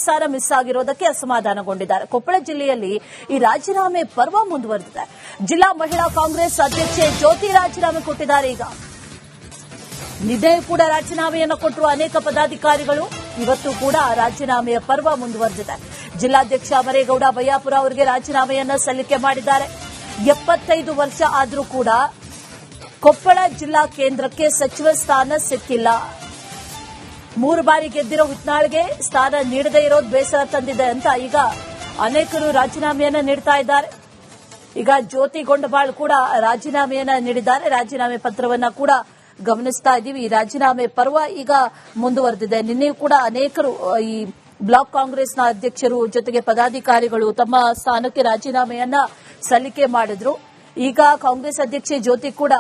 ಸ್ಥಾನ ಮಿಸ್ ಆಗಿರೋದಕ್ಕೆ ಅಸಮಾಧಾನಗೊಂಡಿದ್ದಾರೆ. ಕೊಪ್ಪಳ ಜಿಲ್ಲೆಯಲ್ಲಿ ಈ ರಾಜೀನಾಮೆ ಪರ್ವ ಮುಂದುವರೆದಿದೆ. ಜಿಲ್ಲಾ ಮಹಿಳಾ ಕಾಂಗ್ರೆಸ್ ಅಧ್ಯಕ್ಷೆ ಜ್ಯೋತಿ ರಾಜೀನಾಮೆ ಕೊಟ್ಟಿದ್ದಾರೆ. ಈಗ ನಿನ್ನೆ ಕೂಡ ರಾಜೀನಾಮೆಯನ್ನು ಕೊಟ್ಟರು ಅನೇಕ ಪದಾಧಿಕಾರಿಗಳು. ಇವತ್ತು ಕೂಡ ರಾಜೀನಾಮೆಯ ಪರ್ವ ಮುಂದುವರೆದಿದೆ. ಜಿಲ್ಲಾಧ್ಯಕ್ಷ ಮರೇಗೌಡ ಬಯ್ಯಾಪುರ ಅವರಿಗೆ ರಾಜೀನಾಮೆಯನ್ನ ಸಲ್ಲಿಕೆ ಮಾಡಿದ್ದಾರೆ. 75 ವರ್ಷ ಆದರೂ ಕೂಡ ಕೊಪ್ಪಳ ಜಿಲ್ಲಾ ಕೇಂದ್ರಕ್ಕೆ ಸಚಿವ ಸ್ಥಾನ ಸಿಕ್ಕಿಲ್ಲ. 3 ಬಾರಿ ಗೆದ್ದಿರೋ ಹುತ್ನಾಳ್ಗೆ ಸ್ಥಾನ ನೀಡದೇ ಇರೋದು ಬೇಸರ ತಂದಿದೆ ಅಂತ ಈಗ ಅನೇಕರು ರಾಜೀನಾಮೆಯನ್ನ ನೀಡ್ತಾ ಇದ್ದಾರೆ. ಈಗ ಜ್ಯೋತಿ ಗೊಂಡಬಾಳ್ ಕೂಡ ರಾಜೀನಾಮೆಯನ್ನ ನೀಡಿದ್ದಾರೆ. ರಾಜೀನಾಮೆ ಪತ್ರವನ್ನ ಕೂಡ ಗಮನಿಸ್ತಾ ಇದ್ದೀವಿ. ಈ ರಾಜೀನಾಮೆ ಪರ್ವ ಈಗ ಮುಂದುವರೆದಿದೆ. ನಿನ್ನೆಯೂ ಕೂಡ ಅನೇಕರು ಈ ಬ್ಲಾಕ್ ಕಾಂಗ್ರೆಸ್ನ ಅಧ್ಯಕ್ಷರು ಜೊತೆಗೆ ಪದಾಧಿಕಾರಿಗಳು ತಮ್ಮ ಸ್ಥಾನಕ್ಕೆ ರಾಜೀನಾಮೆಯನ್ನ ಸಲ್ಲಿಕೆ ಮಾಡಿದ್ರು. ಈಗ ಕಾಂಗ್ರೆಸ್ ಅಧ್ಯಕ್ಷೆ ಜ್ಯೋತಿ ಕೂಡ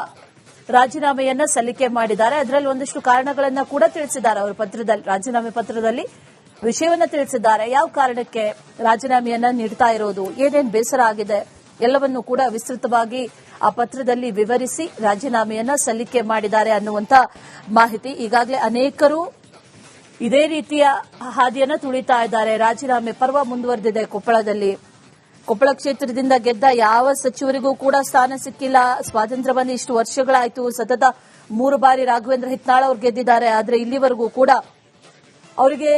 ರಾಜೀನಾಮೆಯನ್ನ ಸಲ್ಲಿಕೆ ಮಾಡಿದ್ದಾರೆ. ಅದರಲ್ಲಿ ಒಂದಷ್ಟು ಕಾರಣಗಳನ್ನ ಕೂಡ ತಿಳಿಸಿದ್ದಾರೆ. ಅವರ ಪತ್ರದಲ್ಲಿ, ರಾಜೀನಾಮೆ ಪತ್ರದಲ್ಲಿ ವಿಷಯವನ್ನ ತಿಳಿಸಿದ್ದಾರೆ. ಯಾವ ಕಾರಣಕ್ಕೆ ರಾಜೀನಾಮೆಯನ್ನ ನೀಡ್ತಾ ಇರೋದು, ಏನೇನು ಬೇಸರ ಆಗಿದೆ ಎಲ್ಲವನ್ನೂ ಕೂಡ ವಿಸ್ತೃತವಾಗಿ ಆ ಪತ್ರದಲ್ಲಿ ವಿವರಿಸಿ ರಾಜೀನಾಮೆಯನ್ನ ಸಲ್ಲಿಕೆ ಮಾಡಿದ್ದಾರೆ ಅನ್ನುವಂತ ಮಾಹಿತಿ. ಈಗಾಗಲೇ ಅನೇಕರು ಇದೇ ರೀತಿಯ ಹಾದಿಯನ್ನ ತುಳಿತಾ ಇದ್ದಾರೆ. ರಾಜೀನಾಮೆ ಪರ್ವ ಮುಂದುವರೆದಿದೆ ಕೊಪ್ಪಳದಲ್ಲಿ. ಕೊಪ್ಪಳ ಕ್ಷೇತ್ರದಿಂದ ಗೆದ್ದ ಯಾವ ಸಚಿವರಿಗೂ ಕೂಡ ಸ್ಥಾನ ಸಿಕ್ಕಿಲ್ಲ. ಸ್ವಾತಂತ್ರ್ಯ ಬಂದು ಇಷ್ಟು ವರ್ಷಗಳಾಯಿತು. ಸತತ 3 ಬಾರಿ ರಾಘವೇಂದ್ರ ಹಿತ್ನಾಳ್ ಅವರು ಗೆದ್ದಿದ್ದಾರೆ. ಆದರೆ ಇಲ್ಲಿವರೆಗೂ ಕೂಡ ಅವರಿಗೆ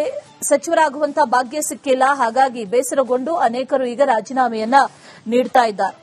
ಸಚಿವರಾಗುವಂತಹ ಭಾಗ್ಯ ಸಿಕ್ಕಿಲ್ಲ. ಹಾಗಾಗಿ ಬೇಸರಗೊಂಡು ಅನೇಕರು ಈಗ ರಾಜೀನಾಮೆಯನ್ನ ನೀಡ್ತಾ ಇದ್ದಾರೆ.